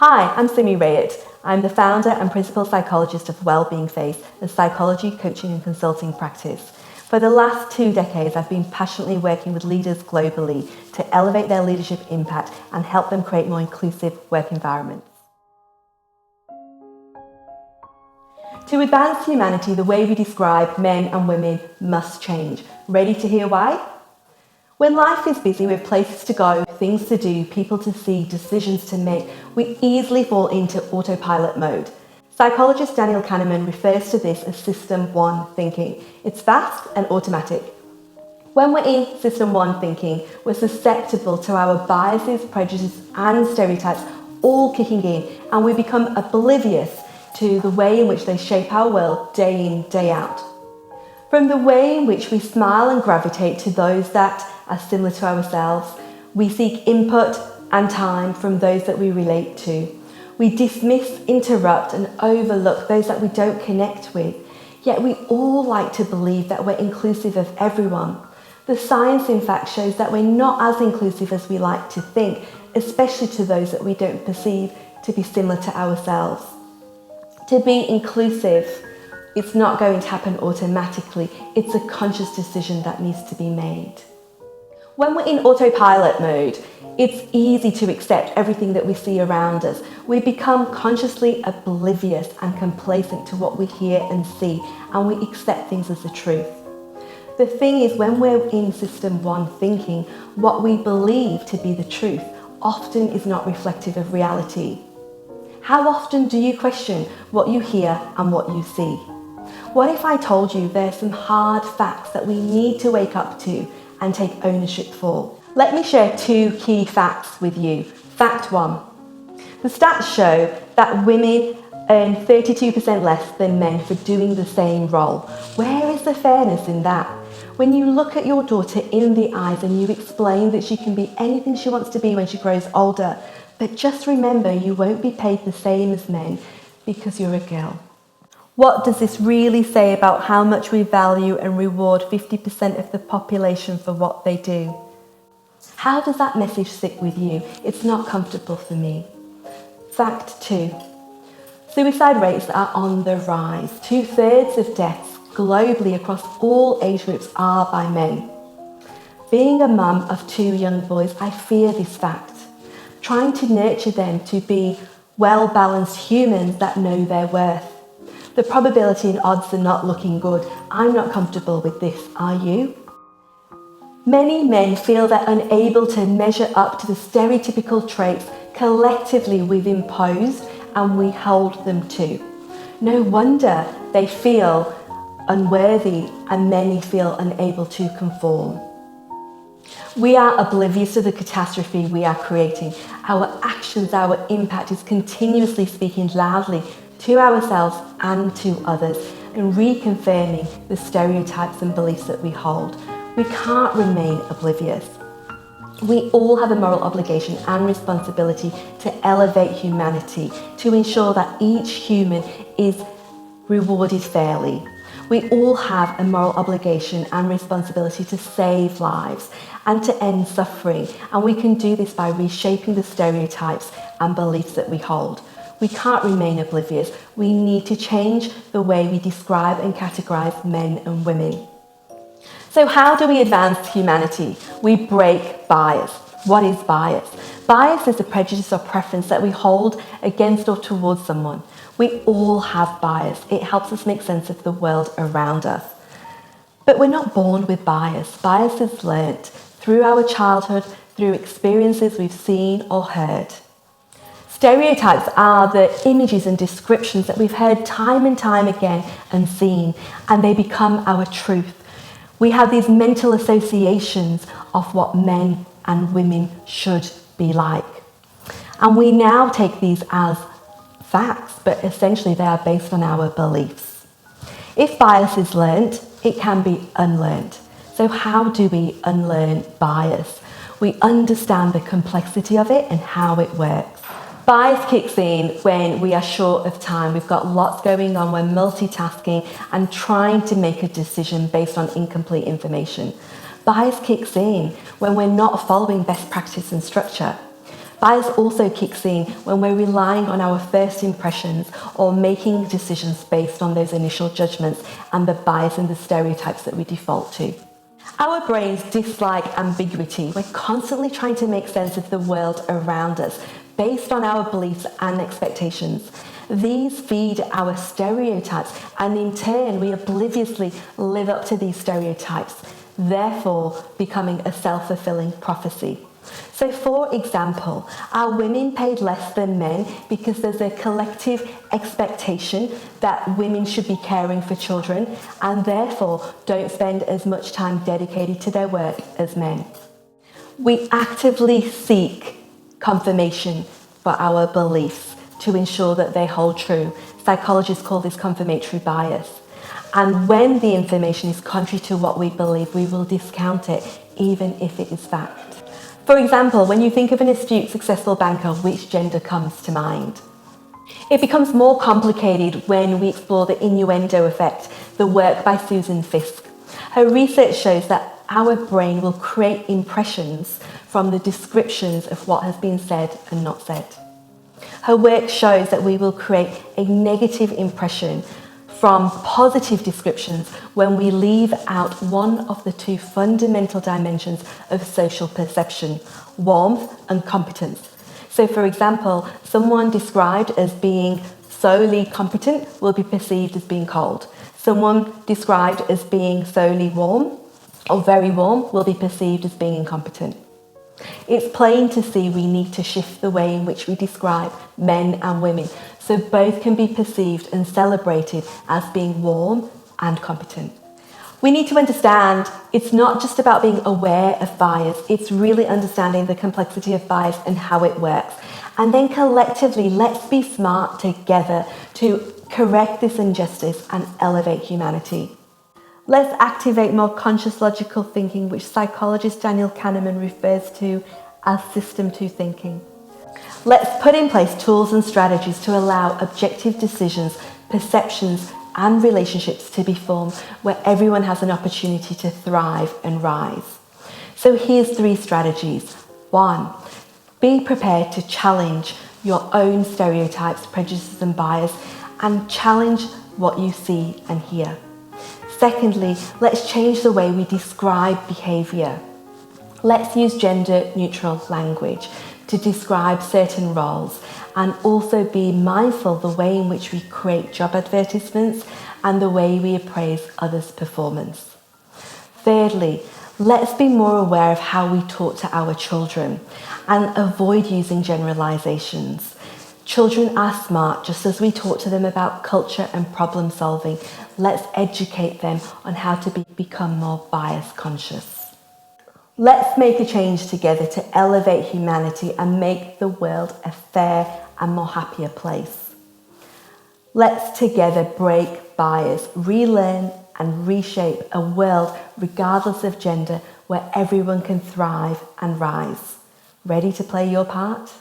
Hi, I'm Simi Rayet. I'm the founder and principal psychologist of Wellbeing Face, a psychology, coaching and consulting practice. For the last 2 decades, I've been passionately working with leaders globally to elevate their leadership impact and help them create more inclusive work environments. To advance humanity, the way we describe men and women must change. Ready to hear why? When life is busy with places to go, things to do, people to see, decisions to make, we easily fall into autopilot mode. Psychologist Daniel Kahneman refers to this as System 1 thinking. It's fast and automatic. When we're in System 1 thinking, we're susceptible to our biases, prejudices and stereotypes all kicking in, and we become oblivious to the way in which they shape our world day in, day out. From the way in which we smile and gravitate to those that are similar to ourselves, we seek input and time from those that we relate to. We dismiss, interrupt and overlook those that we don't connect with. Yet we all like to believe that we're inclusive of everyone. The science in fact shows that we're not as inclusive as we like to think, especially to those that we don't perceive to be similar to ourselves. To be inclusive, it's not going to happen automatically. It's a conscious decision that needs to be made. When we're in autopilot mode, it's easy to accept everything that we see around us. We become consciously oblivious and complacent to what we hear and see, and we accept things as the truth. The thing is, when we're in System 1 thinking, what we believe to be the truth often is not reflective of reality. How often do you question what you hear and what you see? What if I told you there's some hard facts that we need to wake up to and take ownership for? Let me share 2 key facts with you. Fact 1. The stats show that women earn 32% less than men for doing the same role. Where is the fairness in that? When you look at your daughter in the eyes and you explain that she can be anything she wants to be when she grows older, but just remember you won't be paid the same as men because you're a girl. What does this really say about how much we value and reward 50% of the population for what they do? How does that message sit with you? It's not comfortable for me. Fact 2. Suicide rates are on the rise. 2/3 of deaths globally across all age groups are by men. Being a mum of 2 young boys, I fear this fact. Trying to nurture them to be well-balanced humans that know their worth. The probability and odds are not looking good. I'm not comfortable with this, are you? Many men feel they're unable to measure up to the stereotypical traits collectively we've imposed and we hold them to. No wonder they feel unworthy and many feel unable to conform. We are oblivious to the catastrophe we are creating. Our actions, our impact is continuously speaking loudly to ourselves and to others and reconfirming the stereotypes and beliefs that we hold. We can't remain oblivious. We all have a moral obligation and responsibility to elevate humanity, to ensure that each human is rewarded fairly. We all have a moral obligation and responsibility to save lives and to end suffering, and we can do this by reshaping the stereotypes and beliefs that we hold. We can't remain oblivious. We need to change the way we describe and categorize men and women. So how do we advance humanity? We break bias. What is bias? Bias is a prejudice or preference that we hold against or towards someone. We all have bias. It helps us make sense of the world around us. But we're not born with bias. Bias is learnt through our childhood, through experiences we've seen or heard. Stereotypes are the images and descriptions that we've heard time and time again and seen, and they become our truth. We have these mental associations of what men and women should be like. And we now take these as facts, but essentially they are based on our beliefs. If bias is learnt, it can be unlearned. So how do we unlearn bias? We understand the complexity of it and how it works. Bias kicks in when we are short of time. We've got lots going on, we're multitasking and trying to make a decision based on incomplete information. Bias kicks in when we're not following best practice and structure. Bias also kicks in when we're relying on our first impressions or making decisions based on those initial judgments and the bias and the stereotypes that we default to. Our brains dislike ambiguity. We're constantly trying to make sense of the world around us based on our beliefs and expectations. These feed our stereotypes, and in turn we obliviously live up to these stereotypes, therefore becoming a self-fulfilling prophecy. So for example, are women paid less than men because there's a collective expectation that women should be caring for children and therefore don't spend as much time dedicated to their work as men? We actively seek confirmation for our beliefs to ensure that they hold true. Psychologists call this confirmatory bias. And when the information is contrary to what we believe, we will discount it, even if it is fact. For example, when you think of an astute, successful banker, which gender comes to mind? It becomes more complicated when we explore the innuendo effect, the work by Susan Fiske. Her research shows that our brain will create impressions from the descriptions of what has been said and not said. Her work shows that we will create a negative impression from positive descriptions when we leave out one of the two fundamental dimensions of social perception, warmth and competence. So for example, someone described as being solely competent will be perceived as being cold. Someone described as being solely warm or very warm will be perceived as being incompetent. It's plain to see we need to shift the way in which we describe men and women so both can be perceived and celebrated as being warm and competent. We need to understand it's not just about being aware of bias, it's really understanding the complexity of bias and how it works. And then collectively, let's be smart together to correct this injustice and elevate humanity. Let's activate more conscious logical thinking, which psychologist Daniel Kahneman refers to as System 2 thinking. Let's put in place tools and strategies to allow objective decisions, perceptions, and relationships to be formed where everyone has an opportunity to thrive and rise. So here's 3 strategies. 1, be prepared to challenge your own stereotypes, prejudices, and bias, and challenge what you see and hear. Secondly, let's change the way we describe behaviour. Let's use gender-neutral language to describe certain roles and also be mindful of the way in which we create job advertisements and the way we appraise others' performance. Thirdly, let's be more aware of how we talk to our children and avoid using generalizations. Children are smart, just as we talk to them about culture and problem solving. Let's educate them on how to become more bias conscious. Let's make a change together to elevate humanity and make the world a fair and more happier place. Let's together break bias, relearn and reshape a world regardless of gender where everyone can thrive and rise. Ready to play your part?